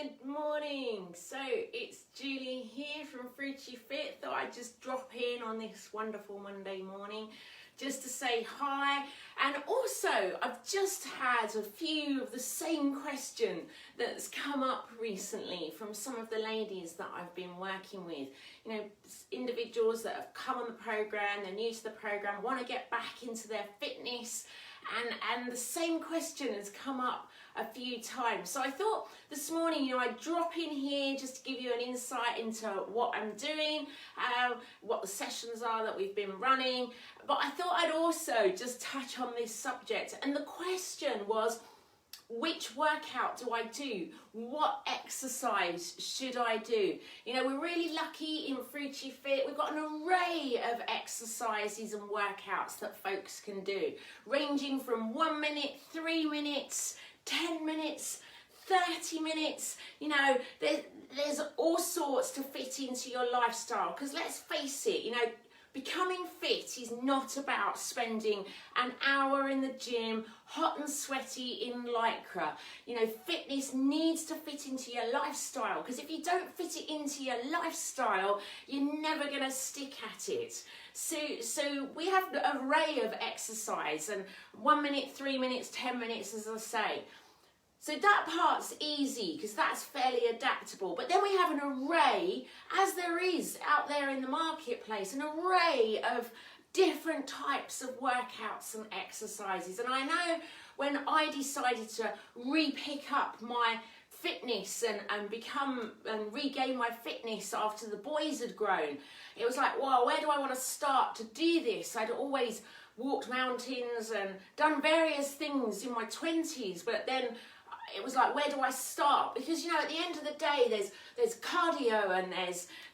Good morning. So it's Julie here from Fruci Fit. Thought I'd just drop in on this wonderful Monday morning just to say hi. And also I've just had a few of the same question that's come up recently from some of the ladies that I've been working with. You know, individuals that have come on the program, they're new to the program, want to get back into their fitness, and the same question has come up a few times. So I thought this morning, I'd drop in here just to give you an insight into what I'm doing, what the sessions are that we've been running. But I thought I'd also just touch on this subject. And the question was, which workout do I do? What exercise should I do? We're really lucky in Fruci Fit. We've got an array of exercises and workouts that folks can do, ranging from 1 minute, 3 minutes, 10 minutes, 30 minutes. There's all sorts to fit into your lifestyle, because let's face it, becoming fit is not about spending an hour in the gym, hot and sweaty in Lycra. Fitness needs to fit into your lifestyle, because if you don't fit it into your lifestyle, you're never going to stick at it. So we have an array of exercise, and 1 minute, 3 minutes, 10 minutes, as I say. So that part's easy because that's fairly adaptable. But then we have an array, as there is out there in the marketplace, an array of different types of workouts and exercises. And I know when I decided to re-pick up my fitness and regain my fitness after the boys had grown, it was like, wow, where do I want to start to do this? I'd always walked mountains and done various things in my 20s, but then it was like, where do I start? Because at the end of the day, there's cardio and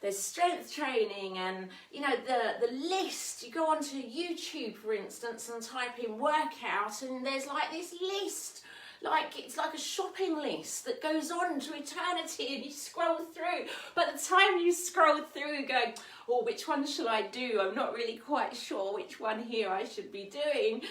there's strength training, and the list. You go onto YouTube, for instance, and type in workout, and there's like this list, like it's like a shopping list that goes on to eternity, and you scroll through. By the time you scroll through, going, oh, which one shall I do? I'm not really quite sure which one here I should be doing.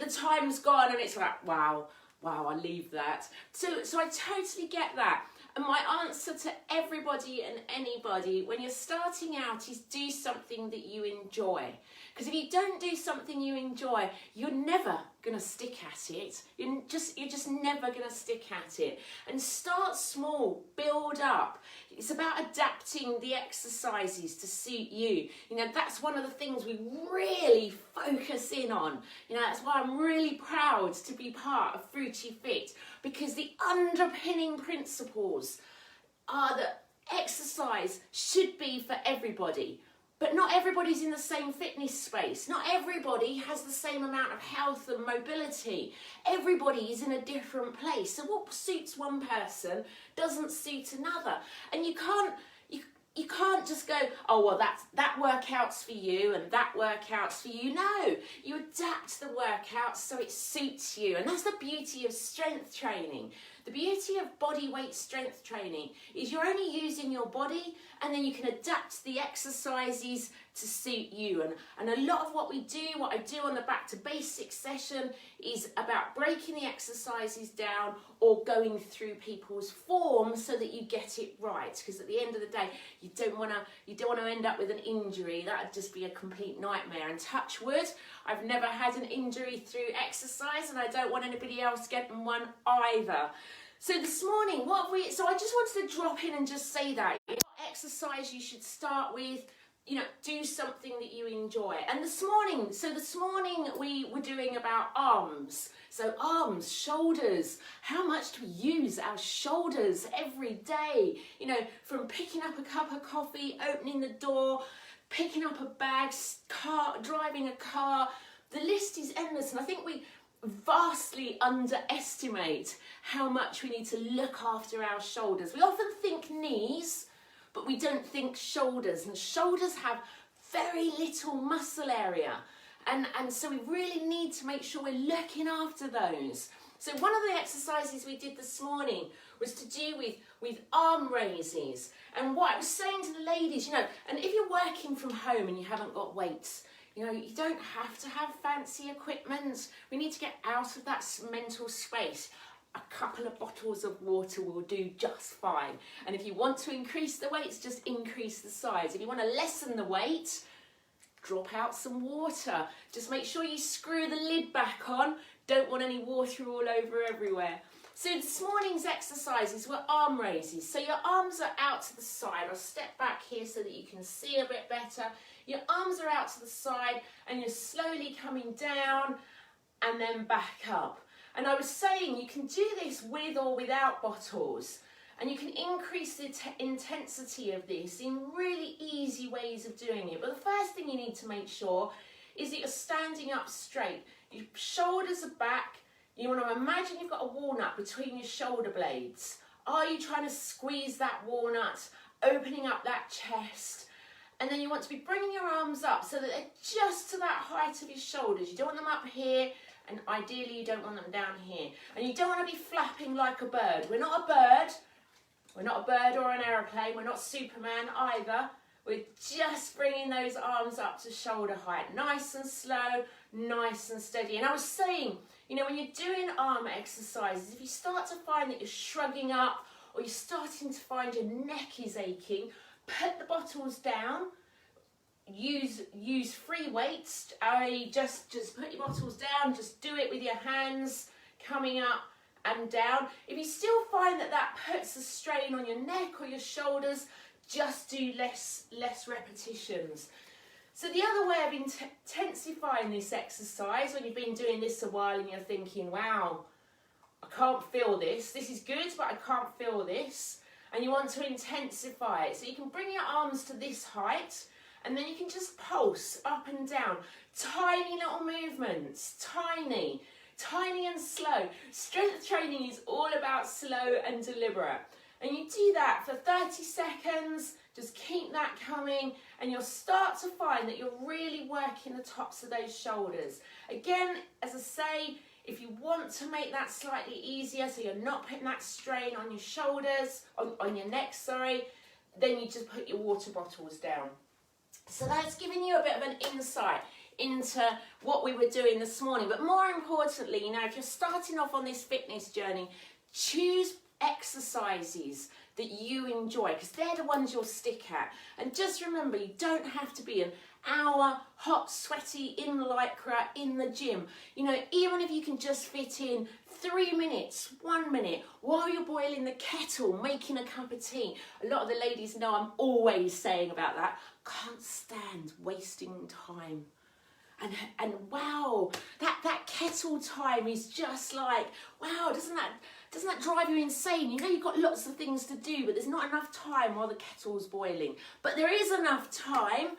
The time's gone, and it's like, wow, I leave that. So I totally get that. And my answer to everybody and anybody when you're starting out is do something that you enjoy. Because if you don't do something you enjoy, you're never going to stick at it. You're just never going to stick at it. And start small, build up. It's about adapting the exercises to suit you. That's one of the things we really focus in on. That's why I'm really proud to be part of Fruci Fit, because the underpinning principles are that exercise should be for everybody. But not everybody's in the same fitness space. Not everybody has the same amount of health and mobility. Everybody is in a different place. So what suits one person doesn't suit another. And you can't just go, oh, well, that workout's for you and that workout's for you. No, you adapt the workout so it suits you. And that's the beauty of strength training. The beauty of body weight strength training is you're only using your body, and then you can adapt the exercises to suit you. And a lot of what I do on the back to basics session is about breaking the exercises down or going through people's form so that you get it right. Because at the end of the day, you don't want to end up with an injury. That would just be a complete nightmare. And touch wood, I've never had an injury through exercise, and I don't want anybody else getting one either. So this morning, so I just wanted to drop in and just say that exercise you should start with, do something that you enjoy. And this morning we were doing about arms. So arms, shoulders, how much do we use our shoulders every day? From picking up a cup of coffee, opening the door, picking up a bag, driving a car. The list is endless, and I think we vastly underestimate how much we need to look after our shoulders. We often think knees, but we don't think shoulders, and shoulders have very little muscle area, and so we really need to make sure we're looking after those. So one of the exercises we did this morning was to do with arm raises, and what I was saying to the ladies, and if you're working from home and you haven't got weights, you don't have to have fancy equipment. We need to get out of that mental space. a couple of bottles of water will do just fine. And if you want to increase the weights, just increase the size. If you want to lessen the weight, drop out some water. Just make sure you screw the lid back on. Don't want any water all over everywhere. So this morning's exercises were arm raises. So your arms are out to the side. I'll step back here so that you can see a bit better. Your arms are out to the side and you're slowly coming down and then back up. And I was saying you can do this with or without bottles. And you can increase the intensity of this in really easy ways of doing it. But the first thing you need to make sure is that you're standing up straight. Your shoulders are back. You want to imagine you've got a walnut between your shoulder blades. Are you trying to squeeze that walnut, opening up that chest? And then you want to be bringing your arms up so that they're just to that height of your shoulders. You don't want them up here, and ideally you don't want them down here. And you don't want to be flapping like a bird. We're not a bird. We're not a bird or an aeroplane. We're not Superman either. We're just bringing those arms up to shoulder height. Nice and slow, nice and steady. And I was saying, you know, when you're doing arm exercises, if you start to find that you're shrugging up or you're starting to find your neck is aching, put the bottles down. Use free weights. Just put your bottles down. Just do it with your hands coming up and down. If you still find that puts a strain on your neck or your shoulders, just do less repetitions. So the other way of intensifying this exercise, when you've been doing this a while and you're thinking, wow, I can't feel this. This is good, but I can't feel this. And you want to intensify it. So you can bring your arms to this height and then you can just pulse up and down. Tiny little movements, tiny and slow. Strength training is all about slow and deliberate. And you do that for 30 seconds, just keep that coming, and you'll start to find that you're really working the tops of those shoulders. Again, as I say, if you want to make that slightly easier, so you're not putting that strain on your shoulders, on your neck, sorry, then you just put your water bottles down. So that's giving you a bit of an insight into what we were doing this morning. But more importantly, you know, if you're starting off on this fitness journey, choose exercises that you enjoy, because they're the ones you'll stick at. And just remember, you don't have to be an hour hot, sweaty, in lycra, in the gym. You know, even if you can just fit in 3 minutes, 1 minute, while you're boiling the kettle, making a cup of tea. A lot of the ladies know I'm always saying about that. Can't stand wasting time. And wow, that kettle time is just like, wow, doesn't that drive you insane? You know you've got lots of things to do, but there's not enough time while the kettle's boiling. But there is enough time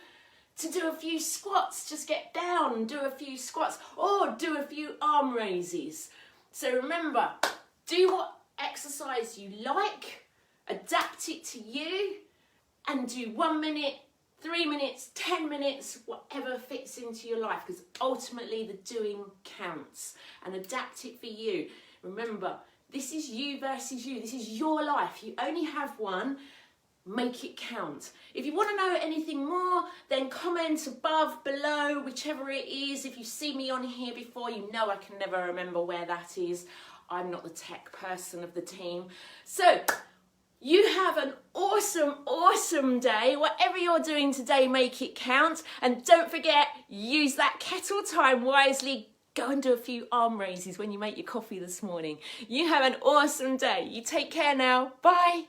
to do a few squats. Just get down and do a few squats or do a few arm raises. So remember, do what exercise you like, adapt it to you, and do 1 minute, 3 minutes, 10 minutes, whatever fits into your life, because ultimately the doing counts, and adapt it for you. Remember, this is you versus you. This is your life. You only have one. Make it count. If you want to know anything more, then comment above, below, whichever it is. If you see me on here before, you know I can never remember where that is. I'm not the tech person of the team. So, you have an awesome day. Whatever you're doing today, make it count. And don't forget, use that kettle time wisely. Go and do a few arm raises when you make your coffee this morning. You have an awesome day. You take care now. Bye.